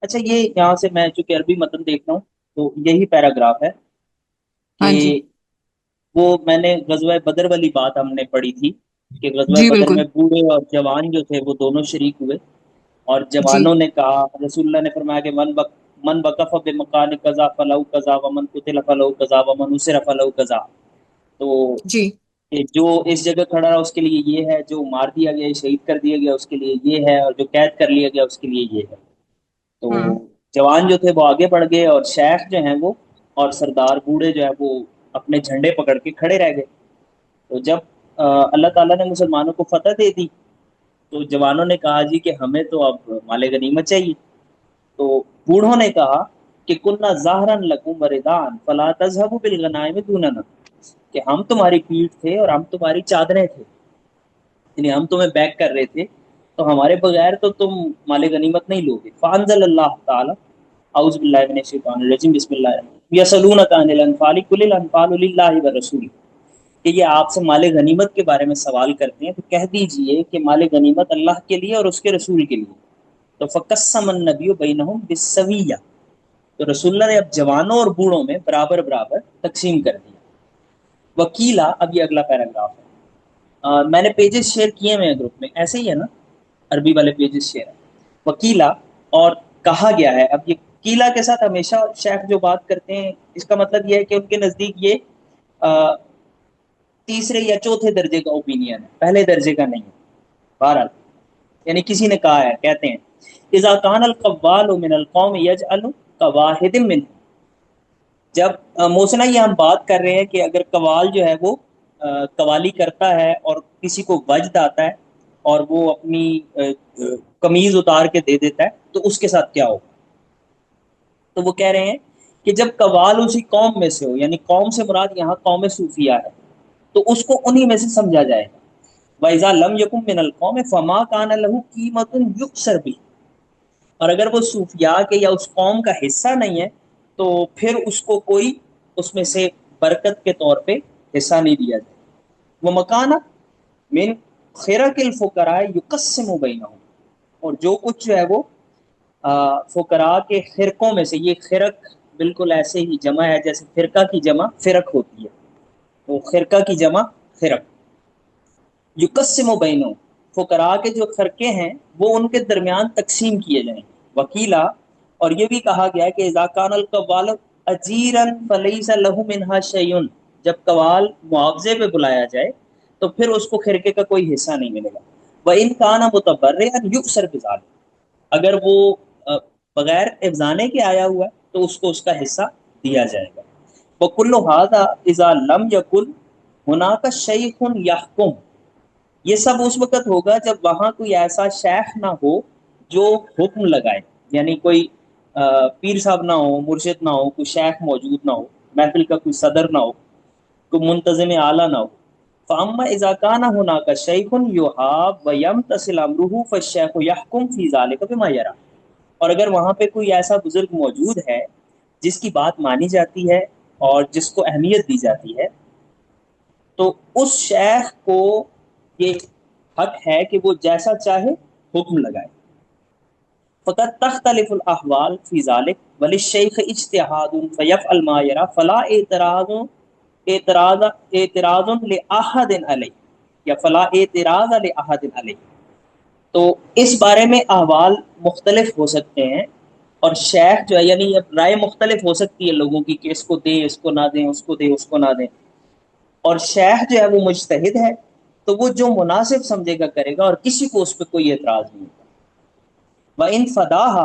اچھا، یہ یہاں سے میں چونکہ عربی متن دیکھ رہا ہوں تو یہی پیراگراف ہے ہاں جی، کہ وہ میں نے غزوہ بدر والی بات ہم نے پڑھی تھی کہ غزوہ جی بدر بالکل، میں بوڑھے اور جوان جو تھے وہ دونوں شریک ہوئے، اور جی جوانوں نے کہا، رسول اللہ نے فرمایا کہ من وقف بمکان قضا فلو قضا ومن قتل فلو قضا ومن اسر فلو قضا. تو جی، کہ جو اس جگہ کھڑا رہا اس کے لیے یہ ہے، جو مار دیا گیا شہید کر دیا گیا اس کے لیے یہ ہے، اور جو قید کر لیا گیا اس کے لیے یہ ہے. تو ہوں جوان جو تھے وہ آگے بڑھ گئے، اور شیخ جو ہیں وہ اور سردار بوڑھے جو ہے وہ اپنے جھنڈے پکڑ کے کھڑے رہ گئے. تو جب اللہ تعالیٰ نے مسلمانوں کو فتح دے دی تو جوانوں نے کہا جی کہ ہمیں تو اب مال غنیمت چاہیے. تو بوڑھوں نے کہا کہ کننا ظاہرن لکم وردان فلا تذهبوا بالغنائم دوننا، کہ ہم تمہاری پیٹھ تھے اور ہم تمہاری چادریں تھے، یعنی ہم تمہیں بیک کر رہے تھے، تو ہمارے بغیر تو تم مال غنیمت نہیں لوگے. فانزل اللہ تعالی اعوذ باللہ من الشیطان الرجیم بسم اللہ الرحمن الرحیم یسألونک عن الانفال قل الانفال للہ والرسول، کہ یہ آپ سے مال غنیمت کے بارے میں سوال کرتے ہیں تو کہہ دیجئے کہ مال غنیمت اللہ کے لیے اور اس کے رسول کے لیے. تو فقسم النبی بینہم بالسویہ، تو رسول اللہ نے اب جوانوں اور بوڑھوں میں برابر برابر تقسیم کر دیا. وکیلا، اب یہ اگلا پیراگراف ہے. میں نے پیجز شیئر کیے ہوئے ہیں گروپ میں، ایسے ہی ہے نا؟ عربی والے پیجز شیئر ہیں. وکیلا، اور کہا گیا ہے. اب یہ کیلا کے ساتھ ہمیشہ شیخ جو بات کرتے ہیں اس کا مطلب یہ ہے کہ ان کے نزدیک یہ آ، تیسرے یا چوتھے درجے کا اوپینین ہے، پہلے درجے کا نہیں ہے. بہرحال یعنی کسی نے کہا ہے، کہتے ہیں اذا کان القوال من القوم یجعل كواحد من، جب موسنا یہ ہم بات کر رہے ہیں کہ اگر قوال جو ہے وہ قوالی کرتا ہے اور کسی کو وجد آتا ہے اور وہ اپنی قمیض اتار کے دے دیتا ہے تو اس کے ساتھ کیا ہوگا. تو وہ کہہ رہے ہیں کہ جب قوال اسی قوم میں سے ہو، یعنی قوم سے مراد یہاں قوم صوفیہ ہے، تو اس کو انہی میں سے سمجھا جائے گا. وَإِذَا لَمْ يَكُن مِّنَ الْقَوْمِ فَمَا كَانَ لَهُ قِيمَةٌ يُؤْسَرْ بِهِ، اور اگر وہ صوفیاء کے یا اس قوم کا حصہ نہیں ہے تو پھر اس کو کوئی اس میں سے برکت کے طور پہ حصہ نہیں دیا جائے. وہ مکانہ من خرق الفقراء یقسم بینہم، اور جو کچھ جو ہے وہ فقراء کے خرقوں میں سے، یہ خرق بالکل ایسے ہی جمع ہے جیسے فرقہ کی جمع فرق ہوتی ہے، وہ خرقہ کی جمع خرق. یقسم و بینوں، فقراء کے جو خرقے ہیں وہ ان کے درمیان تقسیم کیے جائیں. وکیلا، اور یہ بھی کہا گیا ہے کہ اذا کان القوال اجیرا فلیس له منها شیء، جب قوال معاوضے پہ بلایا جائے تو پھر اس کو خرقے کا کوئی حصہ نہیں ملے گا. وان کان متبرئا یؤسر بذلک، اگر وہ بغیر افزانے کے آیا ہوا ہے تو اس کو اس کا حصہ دیا جائے گا. وکل ھذا اذا لم یکن هناك شیخ یحکم، یہ سب اس وقت ہوگا جب وہاں کوئی ایسا شیخ نہ ہو جو حکم لگائے، یعنی کوئی پیر صاحب نہ ہو، مرشد نہ ہو، کوئی شیخ موجود نہ ہو، محفل کا کوئی صدر نہ ہو، کوئی منتظم اعلیٰ نہ ہو. فاما اذا كان هناك شيخ يحاب ويمتثل امره فالشيخ يحكم في ذلك بما يرى، اور اگر وہاں پہ کوئی ایسا بزرگ موجود ہے جس کی بات مانی جاتی ہے اور جس کو اہمیت دی جاتی ہے تو اس شیخ کو یہ حق ہے کہ وہ جیسا چاہے حکم لگائے. فقط تختلف الاحوال فی ذلك وللشیخ اجتہاد فیفعل ما یرا فلا اعتراض لاحد علیہ، یا فلا اعتراض لاحد علیہ. تو اس بارے میں احوال مختلف ہو سکتے ہیں، اور شیخ جو ہے یعنی رائے مختلف ہو سکتی ہے لوگوں کی کہ اس کو دیں اس کو نہ دیں، اس کو دیں اس کو نہ دیں، اور شیخ جو ہے وہ مجتہد ہے تو وہ جو مناسب سمجھے گا کرے گا اور کسی کو اس پہ کوئی اعتراض نہیں ہوگا. وَإِن فَدَاهَا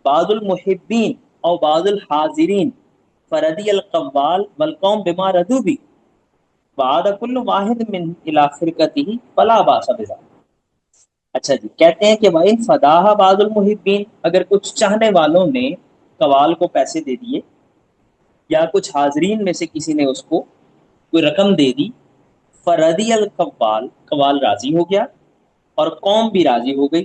بَعْضُ الْمُحِبِّينَ أَوْ بَعْضُ الْحَاضِرِينَ فَرَضِيَ الْقَوَّالُ وَالْقَوْمُ بِمَا رَضُوا بِهِ وَعَادَ كُلُّ وَاحِدٍ مِّنْهُمْ إِلَىٰ خِرْقَتِهِ فَلَا بَأْسَ بِذَٰلِكَ. اچھا جی، کہتے ہیں کہ وَإِن فَدَاهَا بَعْضُ الْمُحِبِّينَ، اگر کچھ چاہنے والوں نے قوال کو پیسے دے دیے یا کچھ حاضرین میں سے کسی نے اس کو کوئی رقم دے دی، فرضی القوال، قوال راضی ہو گیا اور قوم بھی راضی ہو گئی،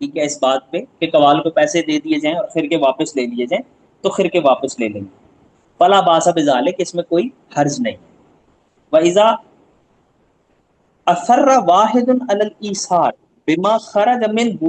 ٹھیک ہے، اس بات پہ کہ قوال کو پیسے دے دیے جائیں اور خرقے واپس لے لیے جائیں، تو خرقے واپس لے لیں گے. فلا باس بذالک، اس میں کوئی حرج نہیں. وَإِذَا اثر واحد علی الایثار بما خرج منه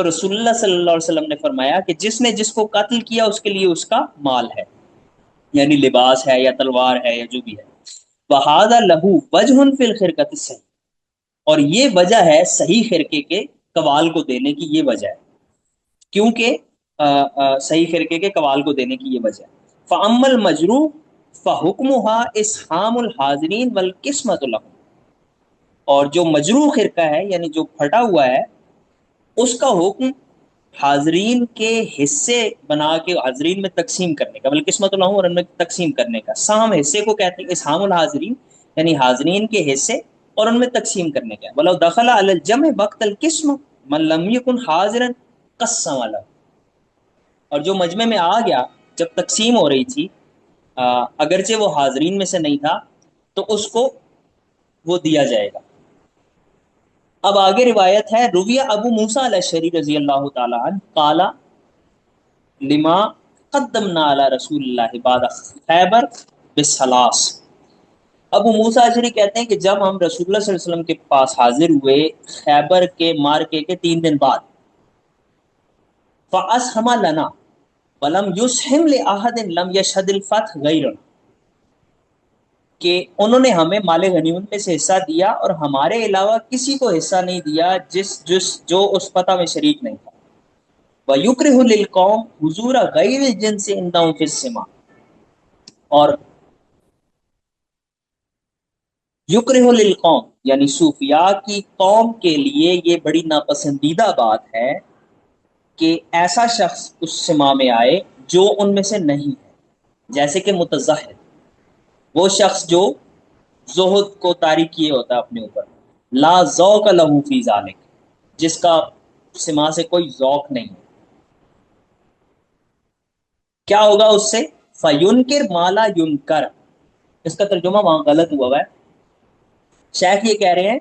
تو رسول اللہ صلی اللہ علیہ وسلم نے فرمایا کہ جس نے جس کو قتل کیا اس کے لیے اس کا مال ہے، یعنی لباس ہے یا تلوار ہے یا جو بھی ہے. وَهَذَا لَهُ وَجْهٌ فِي الْخِرْقَةِ الصَّحِيحَةِ، اور یہ وجہ ہے صحیح خرقے کے قوال کو دینے کی، یہ وجہ ہے کیونکہ صحیح خرقے کے قوال کو دینے کی یہ وجہ ہے. فَأَمَّا الْمَجْرُوحُ فَحُكْمُهَا إِسْحَامُ الْحَاضِرِينَ وَالْقِسْمَةُ لَهُمْ، اور جو مجروح خرقہ ہے یعنی جو پھٹا ہوا ہے، اس کا حکم حاضرین کے حصے بنا کے حاضرین میں تقسیم کرنے کا، بلکہ قسمت اللہ اور ان میں تقسیم کرنے کا. سام حصے کو کہتے ہیں اسہام الحاضرین، یعنی حاضرین کے حصے اور ان میں تقسیم کرنے کا. ولو دخل علی الجمع وقت القسم من لم يكن حاضرا قسم له، اور جو مجمع میں آ گیا جب تقسیم ہو رہی تھی، اگرچہ وہ حاضرین میں سے نہیں تھا، تو اس کو وہ دیا جائے گا. اب آگے روایت ہے، رویہ ابو موسیٰ الاشعری رضی اللہ تعالی عنہ قال لما قدمنا علی رسول اللہ بعد خیبر بالثلاث. ابو موسیٰ اشعری کہتے ہیں کہ جب ہم رسول اللہ صلی اللہ علیہ وسلم کے پاس حاضر ہوئے خیبر کے مارکے کے 3 دن بعد، فَأَسْهَمَ لَنَا وَلَمْ يُسْهِمْ لِأَحَدٍ لَمْ يَشْهَدِ الْفَتْحَ غَيْرَنَا، کہ انہوں نے ہمیں مال غنیمت میں سے حصہ دیا اور ہمارے علاوہ کسی کو حصہ نہیں دیا جو اس فتح میں شریک نہیں تھا. وَيُكْرِهُ لِلْقَوْمِ حُضُورَ غَيْرِ الْجِنْسِ عِنْدَهُمْ فِي السِّمَا، اور یکرہ للقوم یعنی صوفیاء کی قوم کے لیے یہ بڑی ناپسندیدہ بات ہے کہ ایسا شخص اس سما میں آئے جو ان میں سے نہیں ہے، جیسے کہ متزہد، وہ شخص جو زہد کو طاری کیے ہوتا ہے اپنے اوپر، لا ذوق لہ فی ذالک، جس کا سما سے کوئی ذوق نہیں ہے. کیا ہوگا اس سے؟ فینکر ما لا ینکر، اس کا ترجمہ وہاں غلط ہوا ہے. شیخ یہ کہہ رہے ہیں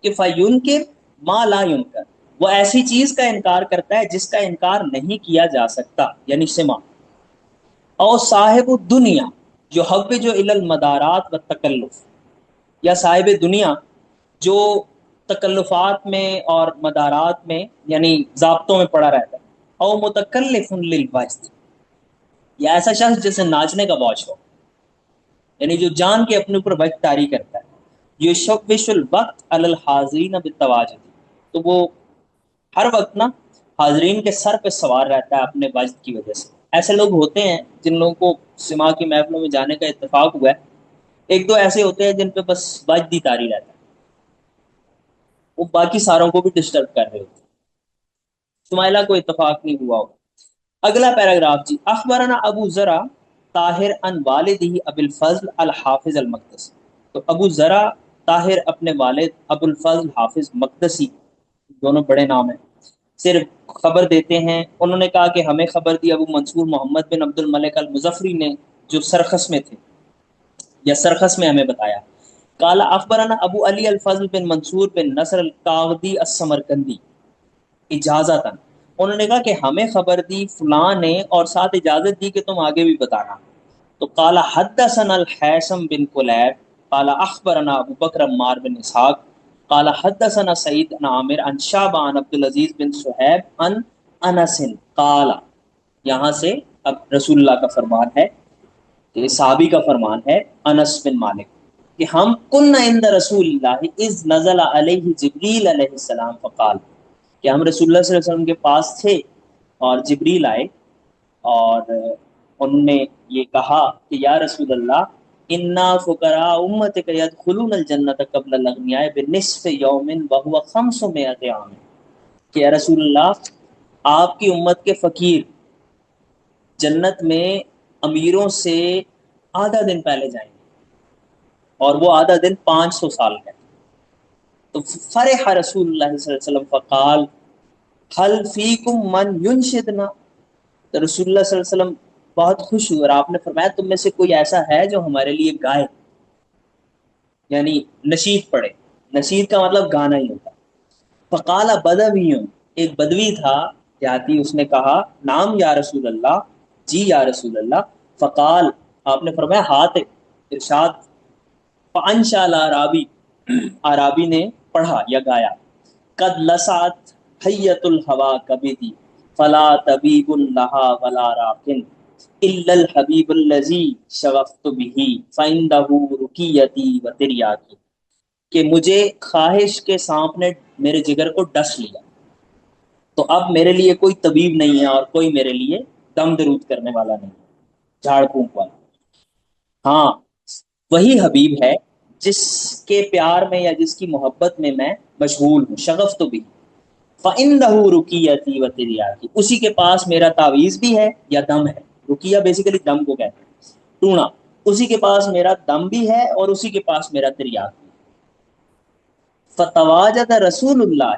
کہ فینکر ما لا ینکر، وہ ایسی چیز کا انکار کرتا ہے جس کا انکار نہیں کیا جا سکتا، یعنی سما. او صاحب الدنیا جو حب جو الی المدارات و تکلف، یا صاحب دنیا جو تکلفات میں اور مدارات میں یعنی ضابطوں میں پڑا رہتا ہے. او متکلف للوجد، یا ایسا شخص جسے ناچنے کا موج ہو، یعنی جو جان کے اپنے اوپر وقت طاری کرتا ہے. یشوش الوقت علی الحاضرین بالتواجد، تو وہ ہر وقت نا حاضرین کے سر پہ سوار رہتا ہے اپنے وجد کی وجہ سے. ایسے لوگ ہوتے ہیں جن لوگوں کو سما کی محفلوں میں جانے کا اتفاق ہوا ہے. ایک دو ایسے ہوتے ہیں جن پہ بس وجد ہی طاری رہتا ہے، وہ باقی ساروں کو بھی ڈسٹرب کر رہے ہوتے ہیں. سمائلہ کو اتفاق نہیں ہوا ہوگا. اگلا پیراگراف جی، اخبرنا ابو ذرا طاہر ان والدہ ابو الفضل الحافظ المقدسی. تو ابو ذرا طاہر اپنے والد ابو الفضل حافظ مقدسی، دونوں بڑے نام ہیں، صرف خبر دیتے ہیں. انہوں نے کہا کہ ہمیں خبر دی ابو منصور محمد بن عبد الملک المظفری نے، جو سرخس میں تھے یا سرخس میں ہمیں بتایا. قال اخبرنا ابو علی الفضل بن منصور بن نصر القاغدی السمرقندی اجازتا، انہوں نے کہا کہ ہمیں خبر دی فلاں نے اور ساتھ اجازت دی کہ تم آگے بھی بتانا. تو قال حدثنا الحیثم بن کلیب قال اخبرنا ابو بکر عمار بن اسحاق قال حدثنا سعید بن عامر عن شعبہ عن عبد العزیز بن صہیب عن انس قال. یہاں سے اب رسول اللہ کا فرمان ہے، کہ صحابی کا فرمان ہے انس بن مالک، کہ ہم کن عند رسول اللہ اذ نزل علیہ جبریل علیہ السلام فقال، کہ ہم رسول اللہ صلی اللہ علیہ وسلم کے پاس تھے اور جبریل آئے اور انہوں نے یہ کہا کہ یا رسول اللہ انا فقراء امتک یدخلون الجنۃ قبل الاغنیاء بنصف یوم وهو 500 عام، کہ یا رسول اللہ آپ کی امت کے فقیر جنت میں امیروں سے آدھا دن پہلے جائیں گے، اور وہ آدھا دن 500 سال ہے. تو فرح رسول اللہ صلی اللہ علیہ وسلم فقال حل فیکم من ینشدنا، تو رسول اللہ صلی اللہ علیہ وسلم بہت خوش ہوئے اور آپ نے فرمایا تم میں سے کوئی ایسا ہے جو ہمارے لیے گائے، یعنی نشید پڑھے. نشید کا مطلب گانا ہی ہوتا. فقال بدوی، ایک بدوی تھا دیہاتی، اس نے کہا نام یا رسول اللہ، جی یا رسول اللہ. فقال، آپ نے فرمایا ہاتھ ارشاد. فانشا العرابی، عرابی نے پڑھا یا گایا قد لسعت حیۃ الہوا کبدی فلا طبیب لہا ولا راکن الا الحبیب الذی شغفت به فعنده رقیتی و تریاکی، کہ مجھے خواہش کے سانپ نے میرے جگر کو ڈس لیا، تو اب میرے لیے کوئی طبیب نہیں ہے اور کوئی میرے لیے دم درود کرنے والا نہیں ہے، جھاڑ پھونک والا۔ ہاں، وہی حبیب ہے جس کے پیار میں یا جس کی محبت میں میں مشغول ہوں، شغف تو بھی، فَإِنَّهُ رُقِيَّتِي وَتِرْيَاقِي، اسی کے پاس میرا تعویذ بھی ہے یا دم ہے۔ رقیہ بیسیکلی دم کو کہتے ہیں، ٹونا، اسی کے پاس میرا دم بھی ہے اور اسی کے پاس میرا تریاق بھی ہے۔ فتواجد رسول اللہ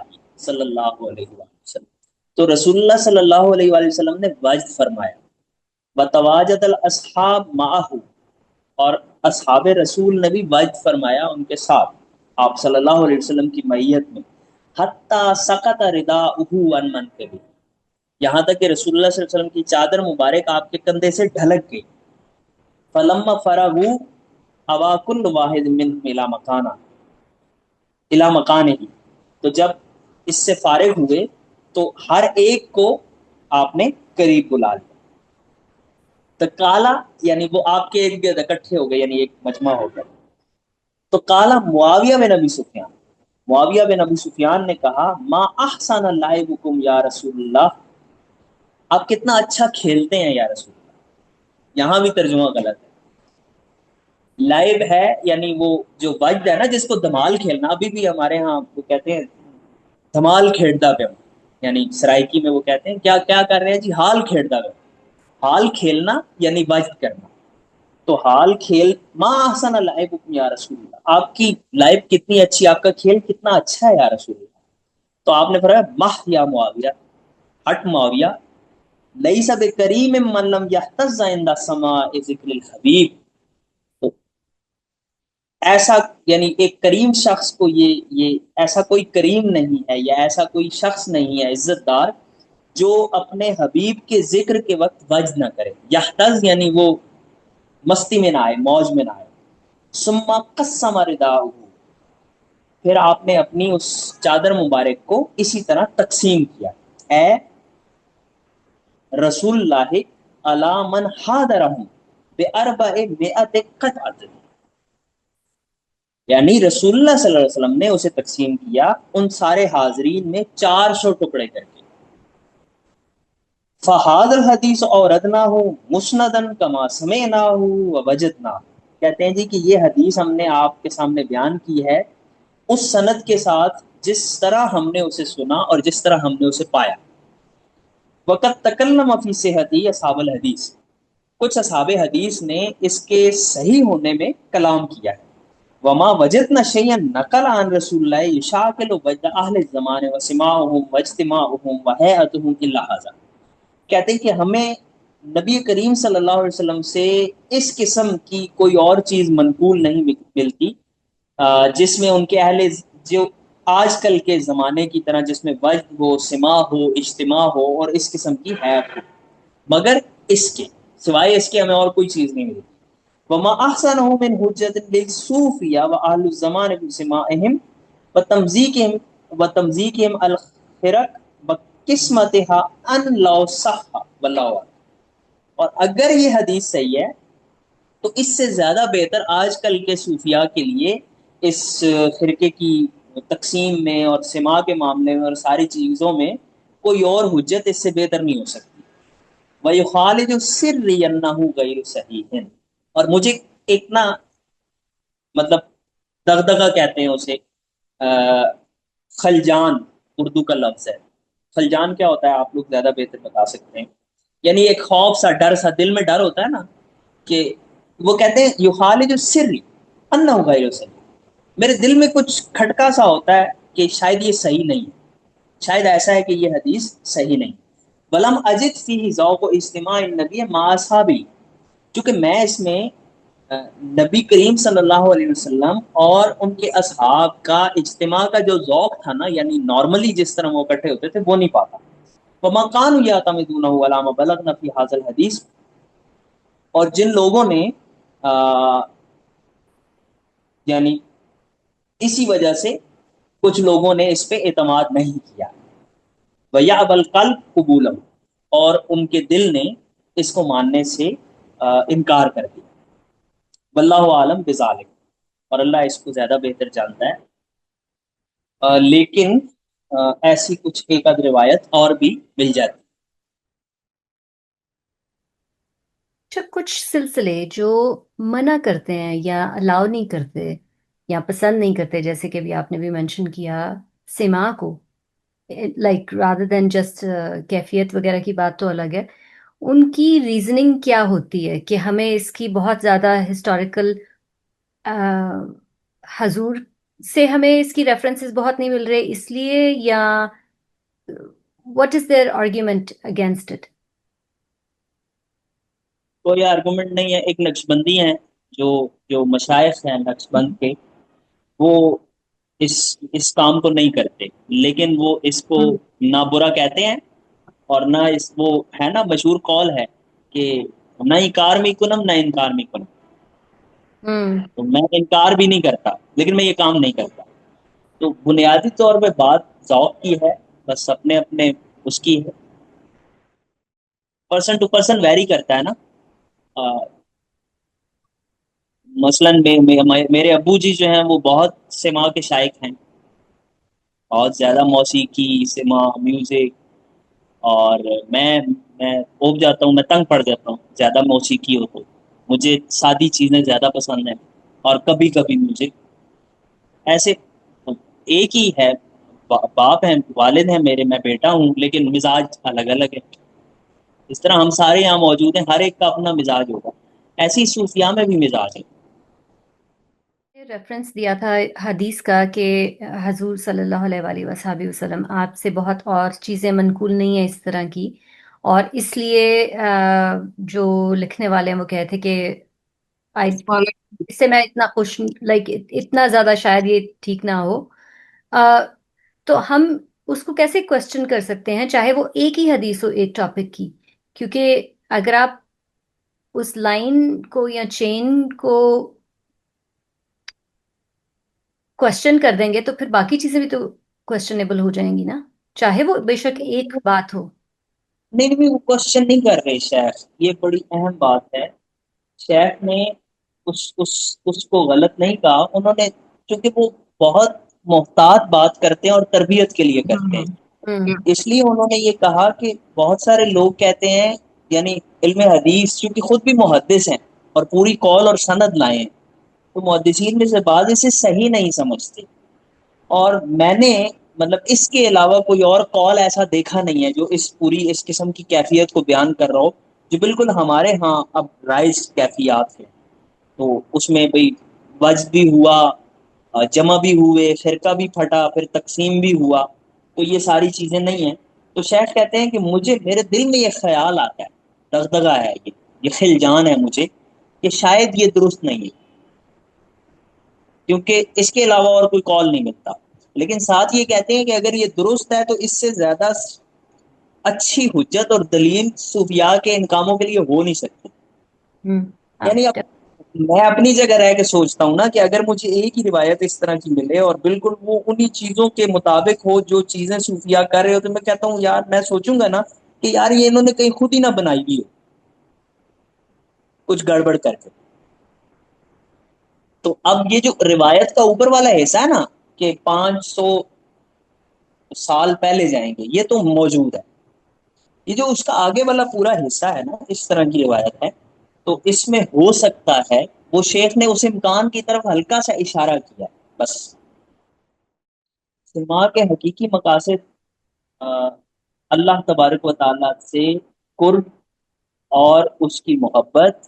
صلی اللہ علیہ وسلم، تو رسول اللہ صلی اللہ علیہ وآلہ وسلم نے وجد فرمایا، وتواجد الاصحاب معه، اور اصحاب رسول نے بھی وجد فرمایا ان کے ساتھ آپ صلی اللہ علیہ وسلم کی معیت میں، حتی سقط رداؤہ عن منکبہ، یہاں تک کہ رسول اللہ صلی اللہ علیہ وسلم کی چادر مبارک آپ کے کندھے سے ڈھلک گئی۔ فلما فرغوا اوا کل واحد منهم الى مکانہ، تو جب اس سے فارغ ہوئے تو ہر ایک کو آپ نے قریب بلا لیا۔ تو کالا یعنی وہ آپ کے ارد گرد اکٹھے ہو گئے، یعنی ایک مجمع ہو گیا۔ تو کالا معاویہ بن ابی سفیان، معاویہ بن ابی سفیان نے کہا، ما احسن لعبکم یا رسول اللہ، آپ کتنا اچھا کھیلتے ہیں یا رسول اللہ۔ یہاں بھی ترجمہ غلط ہے، لائب ہے یعنی وہ جو وجد ہے نا، جس کو دھمال کھیلنا، ابھی بھی ہمارے ہاں وہ کہتے ہیں دھمال کھیڑتا پہ، یعنی سرائکی میں وہ کہتے ہیں کیا کیا کر رہے ہیں جی، حال کھیڑتا پہ، حال کھیلنا یعنی وجد کرنا۔ تو حال کھیل، ما احسن لعبکم یا رسول اللہ، آپ کی لائب کتنی اچھی، آپ کا کھیل کتنا اچھا ہے یا رسول اللہ۔ تو آپ نے فرمایا، ماہ یا معاویہ، ہٹ معاویہ، لیس بکریم من لم یحتز عند سماع ذکر الحبیب، تو ایسا یعنی ایک کریم شخص کو یہ ایسا کوئی کریم نہیں ہے یا ایسا کوئی شخص نہیں ہے عزت دار جو اپنے حبیب کے ذکر کے وقت وجد نہ کرے۔ یحتز یعنی وہ مستی میں نہ آئے، موج میں نہ آئے۔ ثم قسم رداءہ، پھر آپ نے اپنی اس چادر مبارک کو اسی طرح تقسیم کیا، اے رسول اللہ علی من حاضرہم باربع مئۃ قطعۃ، یعنی رسول اللہ صلی اللہ علیہ وسلم نے اسے تقسیم کیا ان سارے حاضرین میں 400 ٹکڑے کر کے۔ فہذا الحدیث اوردناہ مسندا کما سمعناہ ووجدناہ، کہتے ہیں جی کہ یہ حدیث ہم نے آپ کے سامنے بیان کی ہے اس سند کے ساتھ جس طرح ہم نے اسے سنا اور جس طرح ہم نے اسے پایا۔ وقت تکلم فی صحتی اصحاب الحدیث، کچھ اصحاب حدیث نے اس کے صحیح ہونے میں کلام کیا ہے۔ وما وجدنا شیئا نقل عن رسول اللہ یشاکل وجد اہل الزمان وسماعهم واجتماعهم وہیئتهم الا هذا، کہتے ہیں کہ ہمیں نبی کریم صلی اللہ علیہ وسلم سے اس قسم کی کوئی اور چیز منقول نہیں ملتی جس میں ان کے اہل، جو آج کل کے زمانے کی طرح جس میں وجد ہو، سماع ہو، اجتماع ہو اور اس قسم کی حیات ہو، مگر اس کے سوائے اس کے ہمیں اور کوئی چیز نہیں ملتی۔ وما احسنہ من حجت للصوفیہ واہل الزمان بسماعہم وتمزیقہم الخرق بقسمتها ان لو صح واللہ اعلم، اور اگر یہ حدیث صحیح ہے تو اس سے زیادہ بہتر آج کل کے صوفیاء کے لیے اس فرقے کی تقسیم میں اور سماع کے معاملے میں اور ساری چیزوں میں کوئی اور حجت اس سے بہتر نہیں ہو سکتی۔ وَيُخَالِجُ السِّرِّ أَنَّهُ غَيْرُ صَحِيحٍ، اور مجھے ایک نا مطلب دغدغہ کہتے ہیں اسے، خلجان اردو کا لفظ ہے۔ خلجان کیا ہوتا ہے آپ لوگ زیادہ بہتر بتا سکتے ہیں، یعنی ایک خوف سا، ڈر سا، دل میں ڈر ہوتا ہے نا، کہ وہ کہتے ہیں یخالج السر انہ غیر صحیح، میرے دل میں کچھ کھٹکا سا ہوتا ہے کہ شاید یہ صحیح نہیں ہے، شاید ایسا ہے کہ یہ حدیث صحیح نہیں۔ ولم اجد فیہ ذوق اجتماع النبی مع اصحابہ، کیونکہ میں اس میں نبی کریم صلی اللہ علیہ وسلم اور ان کے اصحاب کا اجتماع کا جو ذوق تھا نا، یعنی نارملی جس طرح وہ اکٹھے ہوتے تھے، وہ نہیں پاتا۔ وما كانوا يعتمدون على ما بلغنا في هذا الحديث، اور جن لوگوں نے یعنی اسی وجہ سے کچھ لوگوں نے اس پہ اعتماد نہیں کیا، وَيَأْبَى الْقَلْبُ قُبُولَهُ، اور ان کے دل نے اس کو ماننے سے انکار کر دیا. واللہ عالم بذالک، اور اللہ اس کو زیادہ بہتر جانتا ہے. لیکن ایسی کچھ ایک آدھ روایت اور بھی مل جاتی. اچھا، کچھ سلسلے جو منع کرتے ہیں یا الاؤ نہیں کرتے یا پسند نہیں کرتے، جیسے کہ ابھی آپ نے بھی مینشن کیا سما کو، لائک رادر دین جسٹ کیفیت وغیرہ کی بات تو الگ ہے، ان کی ریزننگ کیا ہوتی ہے کہ ہمیں اس کی بہت زیادہ ہسٹوریکل حضور سے ہمیں اس کی ریفرنسز بہت نہیں مل رہے اس لیے، یا what is there argument against it? کوئی آرگومنٹ نہیں ہے. ایک نقشبندی ہیں جو جو مشائخ ہیں نقشبند کے، وہ اس کام کو نہیں کرتے، لیکن وہ اس کو نہ برا کہتے ہیں، اور نہ وہ ہے نا مشہور قول ہے کہ نہ انکار میں کنم نہ انکار میں کنم. تو میں انکار بھی نہیں کرتا لیکن میں یہ کام نہیں کرتا. تو بنیادی طور پہ بات ذوق کی ہے، بس اپنے اپنے اس کی ہے، پرسن ٹو پرسن ویری کرتا ہے نا. مثلا میرے ابو جی جو ہیں وہ بہت سما کے شائق ہیں، بہت زیادہ موسیقی سما میوزک. اور میں اوب جاتا ہوں، میں تنگ پڑ جاتا ہوں زیادہ موسیقی ہو تو. مجھے سادی چیزیں زیادہ پسند ہیں، اور کبھی کبھی مجھے ایسے ایک ہی ہے، باپ ہیں والد ہیں میرے، میں بیٹا ہوں، لیکن مزاج الگ الگ ہے. اس طرح ہم سارے یہاں موجود ہیں، ہر ایک کا اپنا مزاج ہوگا. ایسی صوفیاء میں بھی مزاج ہے. ریفرنس دیا تھا حدیث کا کہ حضور صلی اللہ علیہ وآلہ وصحبہ وسلم آپ سے بہت اور چیزیں منقول نہیں ہیں اس طرح کی، اور اس لیے جو لکھنے والے ہیں وہ کہتے کہ اس سے میں اتنا خوش، لائک اتنا زیادہ شاید یہ ٹھیک نہ ہو. تو ہم اس کو کیسے کوشچن کر سکتے ہیں چاہے وہ ایک ہی حدیث ہو ایک ٹاپک کی؟ کیونکہ اگر آپ اس لائن کو یا چین کو کوشچن کر دیں گے تو پھر باقی چیزیں بھی تو کوشچنیبل ہو جائیں گی نا، چاہے وہ بے شک ایک بات ہو. نہیں نہیں، وہ کوشچن نہیں کر رہے شیخ، یہ بڑی اہم بات ہے. شیخ نے اس کو غلط نہیں کہا. انہوں نے چونکہ وہ بہت محتاط بات کرتے ہیں اور تربیت کے لیے کرتے ہیں، اس لیے انہوں نے یہ کہا کہ بہت سارے لوگ کہتے ہیں، یعنی علم حدیث چونکہ خود بھی محدث ہیں اور پوری قول اور سند لائے ہیں، تو محدثین میں سے بعض اسے صحیح نہیں سمجھتے. اور میں نے مطلب اس کے علاوہ کوئی اور قول ایسا دیکھا نہیں ہے جو اس قسم کی کیفیت کو بیان کر رہا ہو، جو بالکل ہمارے ہاں اب رائج کیفیات ہے. تو اس میں بھئی وجد بھی ہوا، جمع بھی ہوئے، فرقہ بھی پھٹا، پھر تقسیم بھی ہوا، تو یہ ساری چیزیں نہیں ہیں. تو شیخ کہتے ہیں کہ میرے دل میں یہ خیال آتا ہے، دغدغہ ہے، یہ خلجان ہے مجھے کہ شاید یہ درست نہیں ہے، کیونکہ اس کے علاوہ اور کوئی قول نہیں ملتا. لیکن ساتھ یہ کہتے ہیں کہ اگر یہ درست ہے تو اس سے زیادہ اچھی حجت اور دلیل صوفیاء کے ان کاموں کے لیے ہو نہیں سکتی. یعنی اب میں اپنی جگہ رہ کے سوچتا ہوں نا کہ اگر مجھے ایک ہی روایت اس طرح کی ملے اور بالکل وہ انہی چیزوں کے مطابق ہو جو چیزیں صوفیاء کر رہے ہو، تو میں کہتا ہوں یار، میں سوچوں گا نا کہ یار یہ انہوں نے کہیں خود ہی نہ بنائی ہوئی ہو کچھ گڑبڑ کر کے. تو اب یہ جو روایت کا اوپر والا حصہ ہے نا کہ 500 سال پہلے جائیں گے، یہ تو موجود ہے. یہ جو اس کا آگے والا پورا حصہ ہے نا، اس طرح کی روایت ہے، تو اس میں ہو سکتا ہے وہ شیخ نے اس امکان کی طرف ہلکا سا اشارہ کیا بس. سما کے حقیقی مقاصد اللہ تبارک و تعالیٰ سے قرب اور اس کی محبت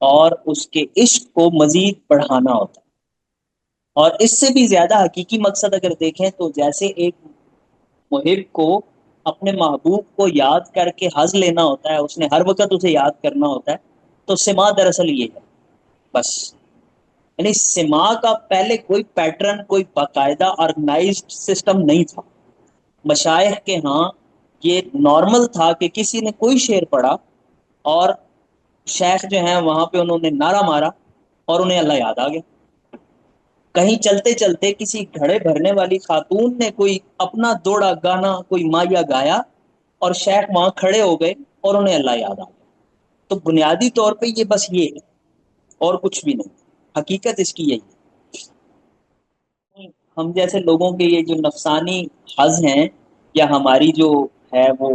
اور اس کے عشق کو مزید بڑھانا ہوتا ہے. اور اس سے بھی زیادہ حقیقی مقصد اگر دیکھیں تو جیسے ایک محب کو اپنے محبوب کو یاد کر کے حظ لینا ہوتا ہے، اس نے ہر وقت اسے یاد کرنا ہوتا ہے، تو سما دراصل یہ ہے بس. یعنی سما کا پہلے کوئی پیٹرن، کوئی باقاعدہ آرگنائزڈ سسٹم نہیں تھا. مشائخ کے ہاں یہ نارمل تھا کہ کسی نے کوئی شعر پڑھا اور شیخ جو ہیں وہاں پہ انہوں نے نعرہ مارا اور انہیں اللہ یاد آ گیا. کہیں چلتے چلتے کسی گھڑے بھرنے والی خاتون نے کوئی اپنا دوڑا گانا کوئی مایا گایا اور شیخ وہاں کھڑے ہو گئے اور انہیں اللہ یاد آ گیا. تو بنیادی طور پہ یہ بس یہ ہے اور کچھ بھی نہیں. حقیقت اس کی یہی ہے. ہم جیسے لوگوں کے یہ جو نفسانی حظ ہیں یا ہماری جو ہے وہ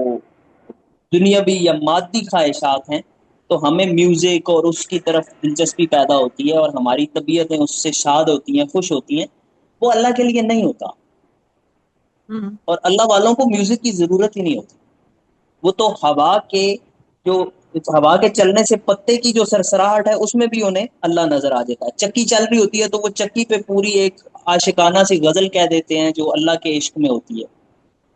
دنیاوی یا مادی خواہشات ہیں تو ہمیں میوزک اور اس کی طرف دلچسپی پیدا ہوتی ہے اور ہماری طبیعتیں اس سے شاد ہوتی ہیں خوش ہوتی ہیں. وہ اللہ کے لیے نہیں ہوتا. ہوں اور اللہ والوں کو میوزک کی ضرورت ہی نہیں ہوتی. وہ تو جو ہوا کے چلنے سے پتے کی جو سرسراہٹ ہے اس میں بھی انہیں اللہ نظر آ جاتا ہے. چکی چل رہی ہوتی ہے تو وہ چکی پہ پوری ایک عاشقانہ سی غزل کہہ دیتے ہیں جو اللہ کے عشق میں ہوتی ہے.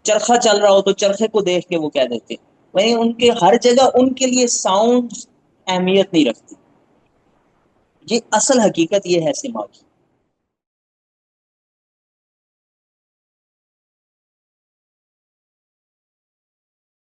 چرخا چل رہا ہو تو چرخے کو دیکھ کے وہ کہہ دیتے ہیں. وہیں ان کے ہر جگہ ان کے لیے ساؤنڈ اہمیت نہیں رکھتی. یہ اصل حقیقت یہ ہے سما کی.